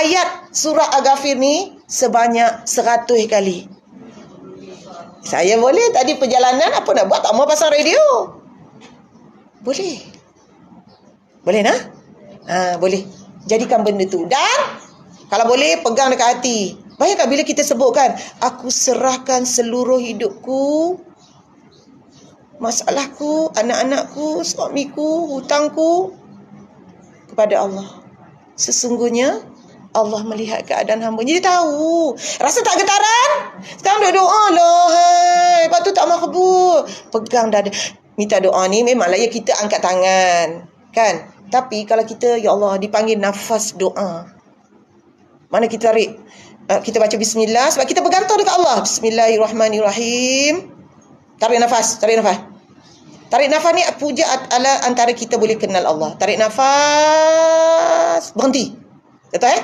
ayat surah Al-Ghafir ni sebanyak 100 kali. Saya boleh tadi perjalanan apa nak buat, tak mau pasang radio. Boleh. Boleh nak? Boleh. Jadikan benda tu. Dan kalau boleh pegang dekat hati. Bayangkan bila kita sebutkan, aku serahkan seluruh hidupku, masalahku, anak-anakku, suamiku, hutangku kepada Allah. Sesungguhnya Allah melihat keadaan hamba. Dia tahu. Rasa tak getaran? Sekarang duk doa lah. Hai. Lepas tu tak makbul. Pegang dada. Minta doa ni memanglah ya kita angkat tangan. Kan? Tapi kalau kita, ya Allah, dipanggil nafas doa. Mana kita tarik? Kita baca bismillah. Sebab kita bergantung dekat Allah. Bismillahirrahmanirrahim. Tarik nafas. Tarik nafas. Tarik nafas ni puja ala antara kita boleh kenal Allah. Tarik nafas. Berhenti. Betul